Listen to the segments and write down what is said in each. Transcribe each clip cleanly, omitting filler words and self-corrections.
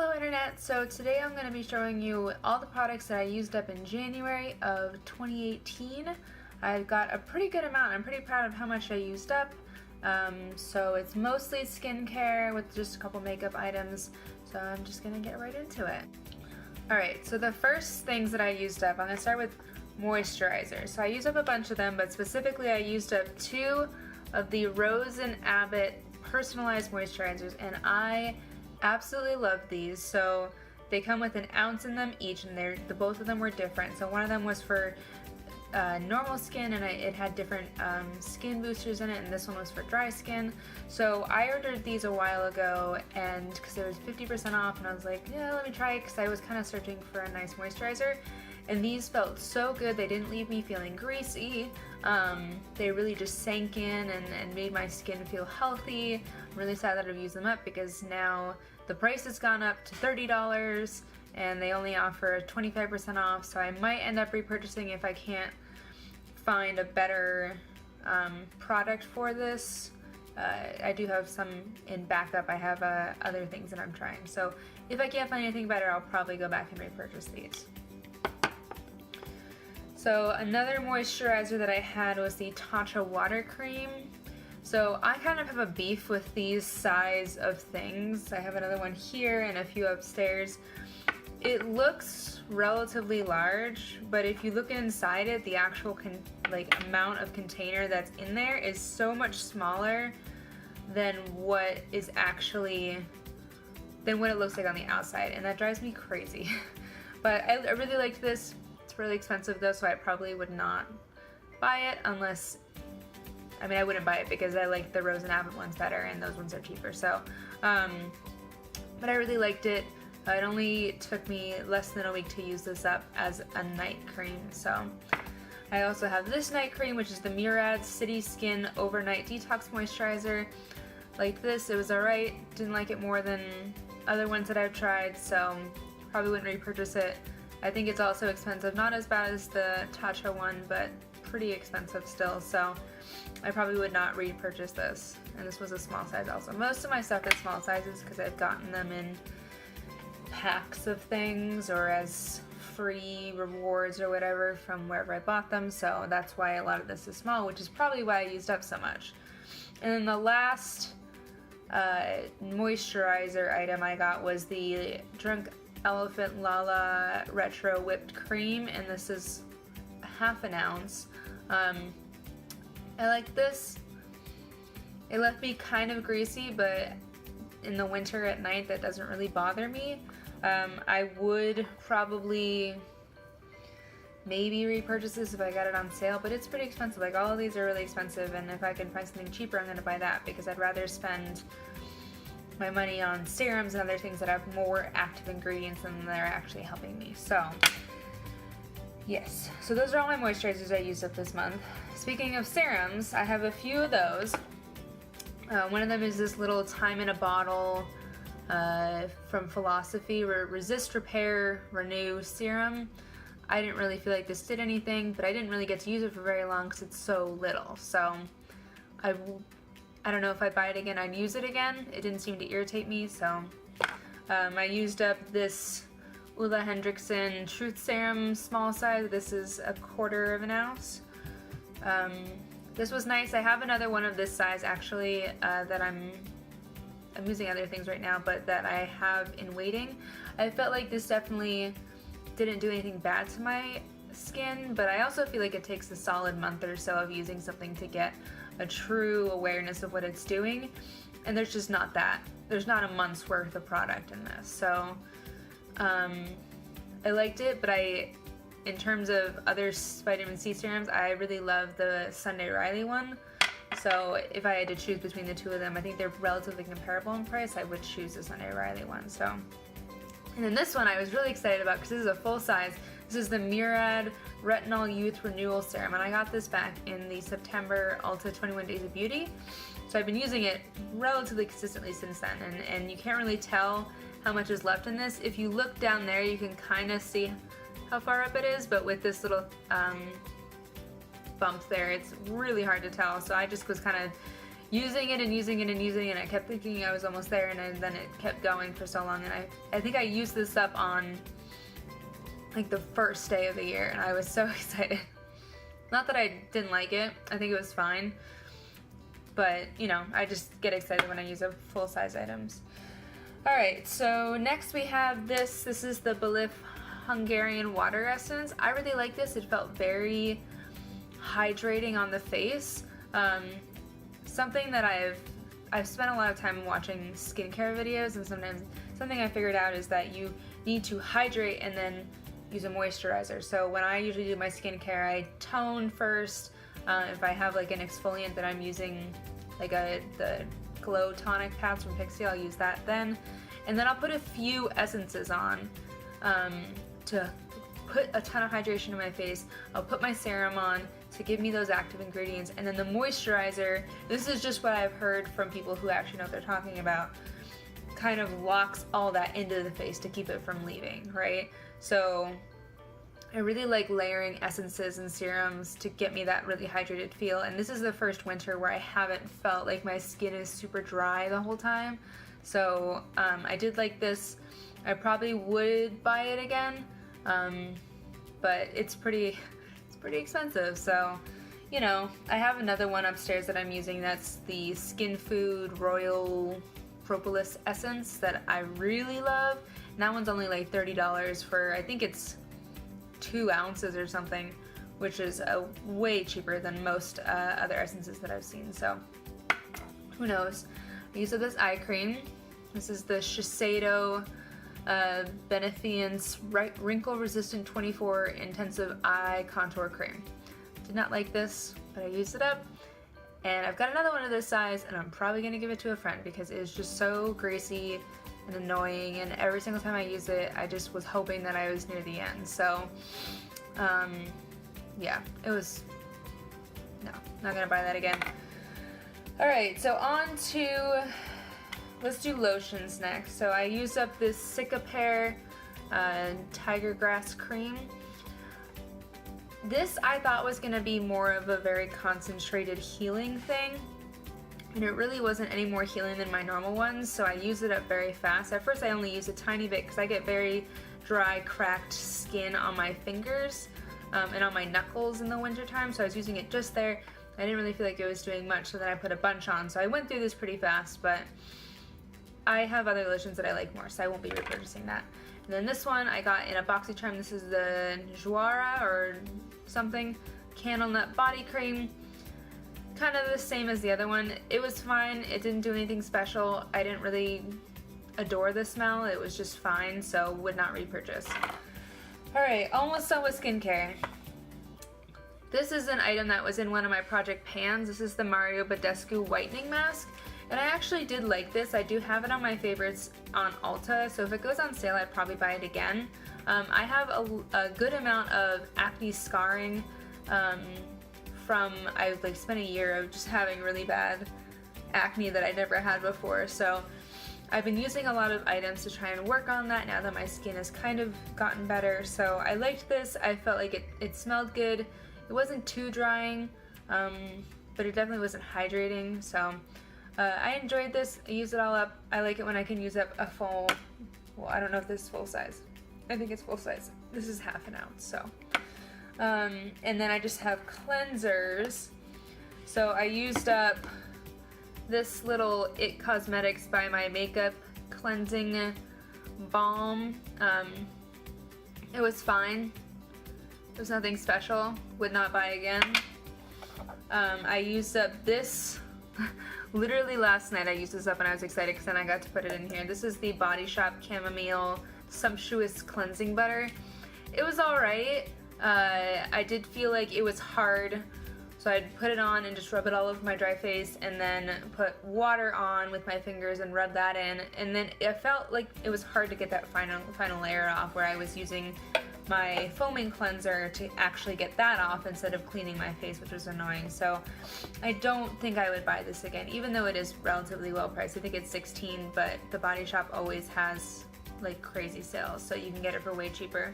Hello Internet, so today I'm going to be showing you all the products that I used up in January of 2018. I've got a pretty good amount. I'm pretty proud of how much I used up. So it's mostly skincare with just a couple makeup items, so I'm just going to get right into it. Alright, so the first things that I used up, I'm going to start with moisturizer. So I used up a bunch of them, but specifically I used up 2 of the Rose & Abbott personalized moisturizers, and I absolutely love these. So they come with an ounce in them each, and both of them were different. So one of them was for normal skin, and it had different skin boosters in it, and this one was for dry skin. So I ordered these a while ago, and because it was 50% off, and I was like, yeah, let me try it, because I was kind of searching for a nice moisturizer, and these felt so good. They didn't leave me feeling greasy. They really just sank in and made my skin feel healthy. I'm really sad that I've used them up, because now the price has gone up to $30 and they only offer 25% off, so I might end up repurchasing if I can't find a better product for this. I do have some in backup. I have other things that I'm trying, so if I can't find anything better, I'll probably go back and repurchase these. So another moisturizer that I had was the Tatcha water cream. So I kind of have a beef with these size of things. I have another one here and a few upstairs. It looks relatively large, but if you look inside it, the actual amount of container that's in there is so much smaller than what it looks like on the outside, and that drives me crazy. But I really liked this. It's really expensive though, so I probably would not buy it unless, I mean, I wouldn't buy it because I like the Rose & Abbott ones better, and those ones are cheaper. So, but I really liked it. It only took me less than a week to use this up as a night cream. So I also have this night cream, which is the Murad City Skin Overnight Detox Moisturizer. Liked this. It was alright. Didn't like it more than other ones that I've tried, so probably wouldn't repurchase it. I think it's also expensive. Not as bad as the Tatcha one, but pretty expensive still, so I probably would not repurchase this. And this was a small size also. Most of my stuff is small sizes because I've gotten them in packs of things or as free rewards or whatever from wherever I bought them, so that's why a lot of this is small, which is probably why I used up so much. And then the last moisturizer item I got was the Drunk Elephant Lala Retro Whipped Cream, and this is half an ounce. I like this. It left me kind of greasy, but in the winter at night that doesn't really bother me. I would probably maybe repurchase this if I got it on sale, but it's pretty expensive. Like, all of these are really expensive, and if I can find something cheaper, I'm going to buy that, because I'd rather spend my money on serums and other things that have more active ingredients and they're actually helping me. So yes, so those are all my moisturizers I used up this month. Speaking of serums, I have a few of those. One of them is this little time in a bottle from Philosophy, Resist, Repair, Renew Serum. I didn't really feel like this did anything, but I didn't really get to use it for very long because it's so little. So I don't know if I buy it again, I'd use it again. It didn't seem to irritate me, so I used up this Ulla Hendrickson Truth Serum small size. This is 1/4 of an ounce. This was nice. I have another one of this size actually that I'm using other things right now, but that I have in waiting. I felt like this definitely didn't do anything bad to my skin, but I also feel like it takes a solid month or so of using something to get a true awareness of what it's doing, and there's just not that. There's not a month's worth of product in this, so I liked it, but in terms of other vitamin C serums, I really love the Sunday Riley one. So if I had to choose between the two of them, I think they're relatively comparable in price, I would choose the Sunday Riley one. So, and then this one I was really excited about because this is a full size. This is the Murad Retinol Youth Renewal Serum, and I got this back in the September Ulta 21 Days of Beauty. So I've been using it relatively consistently since then, and you can't really tell how much is left in this. If you look down there, you can kind of see how far up it is, but with this little bump there, it's really hard to tell. So I just was kind of using it and using it and using it, and I kept thinking I was almost there, and then it kept going for so long, and I think I used this up on like the first day of the year, and I was so excited. Not that I didn't like it, I think it was fine, but you know, I just get excited when I use up full-size items. Alright, so next we have this is the Belif Hungarian Water Essence. I really like this. It felt very hydrating on the face. Something that I've spent a lot of time watching skincare videos, and sometimes something I figured out is that you need to hydrate and then use a moisturizer. So when I usually do my skincare, I tone first. If I have like an exfoliant that I'm using, like the Glow Tonic pads from Pixie, I'll use that then. And then I'll put a few essences on to put a ton of hydration in my face. I'll put my serum on to give me those active ingredients, and then the moisturizer, this is just what I've heard from people who actually know what they're talking about, kind of locks all that into the face to keep it from leaving, right? So I really like layering essences and serums to get me that really hydrated feel, and this is the first winter where I haven't felt like my skin is super dry the whole time. So I did like this. I probably would buy it again, but it's pretty expensive, so you know, I have another one upstairs that I'm using. That's the Skin Food Royal Propolis Essence that I really love, and that one's only like $30 for, I think it's 2 ounces or something, which is way cheaper than most other essences that I've seen, so who knows. I use this eye cream. This is the Shiseido Benefiance Wrinkle Resistant 24 Intensive Eye Contour Cream. Did not like this, but I used it up, and I've got another one of this size, and I'm probably going to give it to a friend because it is just so greasy and annoying, and every single time I use it, I just was hoping that I was near the end. So yeah, it was, no, not gonna buy that again. Alright, so on to, let's do lotions next. So I used up this Cicapair Tiger Grass Cream. This I thought was going to be more of a very concentrated healing thing, and it really wasn't any more healing than my normal ones, so I used it up very fast. At first I only used a tiny bit because I get very dry, cracked skin on my fingers and on my knuckles in the wintertime, so I was using it just there. I didn't really feel like it was doing much, so then I put a bunch on. So I went through this pretty fast, but I have other lotions that I like more, so I won't be repurchasing that. And then this one I got in a BoxyCharm. This is the Joara or something Candle Nut Body Cream. Kind of the same as the other one. It was fine. It didn't do anything special. I didn't really adore the smell. It was just fine, so would not repurchase. Alright, almost done with skincare. This is an item that was in one of my project pans. This is the Mario Badescu Whitening Mask. And I actually did like this. I do have it on my favorites on Ulta, so if it goes on sale, I'd probably buy it again. I have a good amount of acne scarring from, I like spent a year of just having really bad acne that I never had before. So I've been using a lot of items to try and work on that now that my skin has kind of gotten better. So I liked this. I felt like it smelled good. It wasn't too drying, but it definitely wasn't hydrating. So I enjoyed this. I used it all up. I like it when I can use up a full, well, I don't know if this is full size. I think it's full size. This is half an ounce, so. And then I just have cleansers. So I used up this little It Cosmetics by My Makeup cleansing balm. It was fine. It was nothing special. Would not buy again. I used up this literally last night. I used this up and I was excited because then I got to put it in here. This is the Body Shop Chamomile Sumptuous Cleansing Butter. It was alright. I did feel like it was hard, so I'd put it on and just rub it all over my dry face, and then put water on with my fingers and rub that in, and then it felt like it was hard to get that final layer off, where I was using my foaming cleanser to actually get that off instead of cleaning my face, which was annoying. So I don't think I would buy this again, even though it is relatively well priced. I think it's $16, but the Body Shop always has like crazy sales, so you can get it for way cheaper.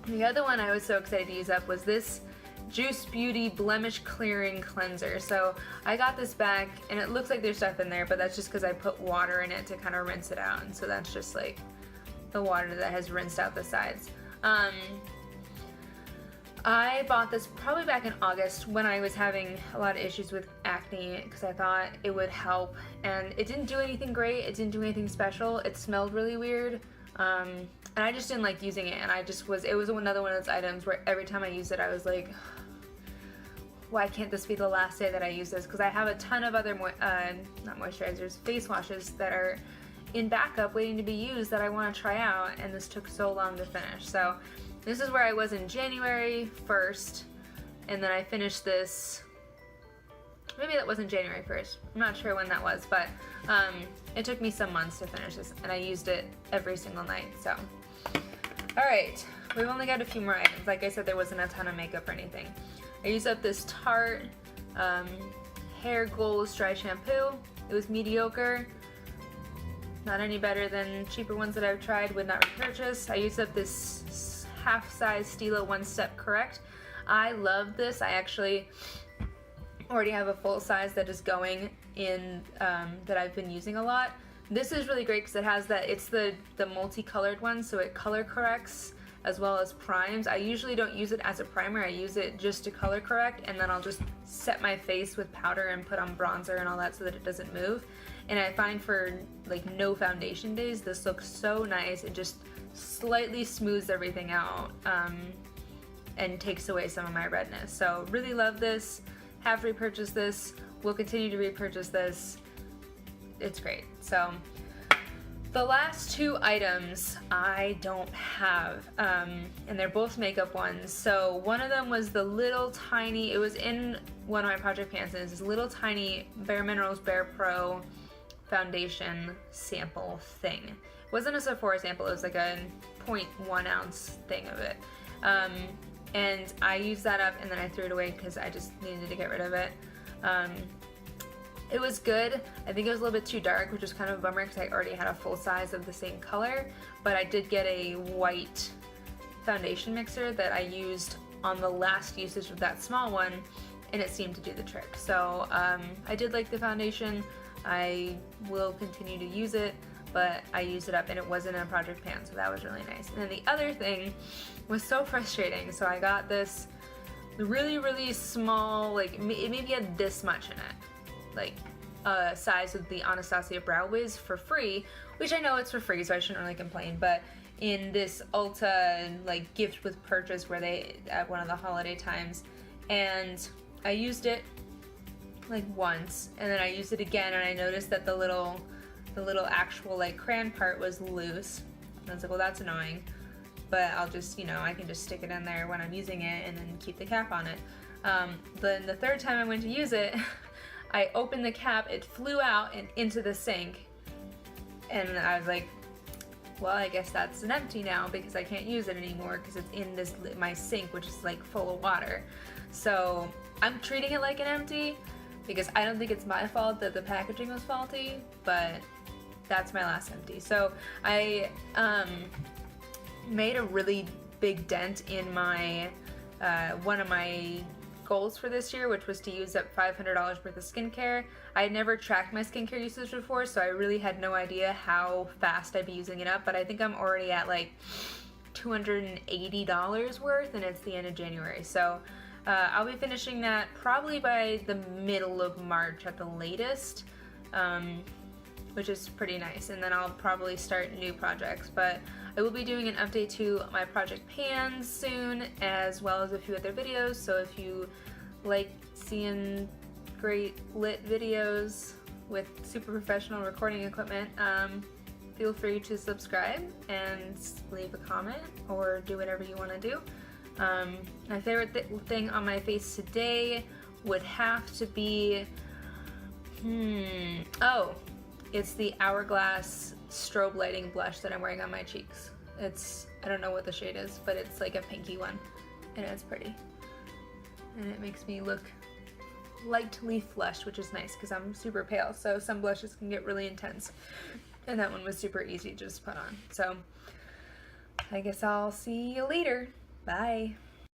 The other one I was so excited to use up was this Juice Beauty Blemish Clearing Cleanser. So I got this back, and it looks like there's stuff in there, but that's just because I put water in it to kind of rinse it out, and so that's just like the water that has rinsed out the sides. I bought this probably back in August when I was having a lot of issues with acne because I thought it would help, and it didn't do anything great, it didn't do anything special, it smelled really weird, and I just didn't like using it, and it was another one of those items where every time I used it I was like, why can't this be the last day that I use this? Because I have a ton of other, not moisturizers, face washes that are in backup waiting to be used that I want to try out, and this took so long to finish. So this is where I was in January 1st, and then I finished this, maybe that wasn't January 1st, I'm not sure when that was, but it took me some months to finish this, and I used it every single night, so. Alright, we've only got a few more items. Like I said, there wasn't a ton of makeup or anything. I used up this Tarte Hair Goals Dry Shampoo. It was mediocre. Not any better than cheaper ones that I've tried, would not repurchase. I used up this half-size Stila One Step Correct. I love this. I actually already have a full size that is going in that I've been using a lot. This is really great because it has that, it's the multicolored one, so it color corrects as well as primes. I usually don't use it as a primer, I use it just to color correct, and then I'll just set my face with powder and put on bronzer and all that so that it doesn't move. And I find for like no foundation days, this looks so nice. It just slightly smooths everything out and takes away some of my redness. So really love this, have repurchased this, will continue to repurchase this. It's great. So the last two items I don't have, and they're both makeup ones. So one of them was the little tiny, it was in one of my project pans, and it's this little tiny Bare Minerals Bare Pro foundation sample thing. It wasn't a Sephora sample, it was like a 0.1 ounce thing of it. And I used that up and then I threw it away because I just needed to get rid of it. It was good. I think it was a little bit too dark, which was kind of a bummer because I already had a full size of the same color, but I did get a white foundation mixer that I used on the last usage of that small one, and it seemed to do the trick. So I did like the foundation. I will continue to use it, but I used it up and it wasn't in a project pan, so that was really nice. And then the other thing was so frustrating. So I got this really, really small, like it maybe had this much in it, like size of the Anastasia Brow Wiz for free, which I know it's for free, so I shouldn't really complain, but in this Ulta like gift with purchase where they, at one of the holiday times, and I used it like once, and then I used it again, and I noticed that the little actual like crayon part was loose. And I was like, well, that's annoying, but I'll just, you know, I can just stick it in there when I'm using it and then keep the cap on it. Then the third time I went to use it, I opened the cap, it flew out and into the sink, and I was like, well, I guess that's an empty now because I can't use it anymore because it's in this my sink, which is like full of water. So I'm treating it like an empty because I don't think it's my fault that the packaging was faulty, but that's my last empty. So I made a really big dent in my one of my goals for this year, which was to use up $500 worth of skincare. I had never tracked my skincare usage before, so I really had no idea how fast I'd be using it up, but I think I'm already at like $280 worth, and it's the end of January. So I'll be finishing that probably by the middle of March at the latest, which is pretty nice, and then I'll probably start new projects. But I will be doing an update to my project pans soon, as well as a few other videos, so if you like seeing great lit videos with super professional recording equipment, feel free to subscribe and leave a comment or do whatever you want to do. My favorite thing on my face today would have to be, oh, it's the Hourglass strobe lighting blush that I'm wearing on my cheeks. It's, I don't know what the shade is, but it's like a pinky one, and it's pretty. And it makes me look lightly flushed, which is nice because I'm super pale, so some blushes can get really intense. And that one was super easy to just put on. So I guess I'll see you later. Bye.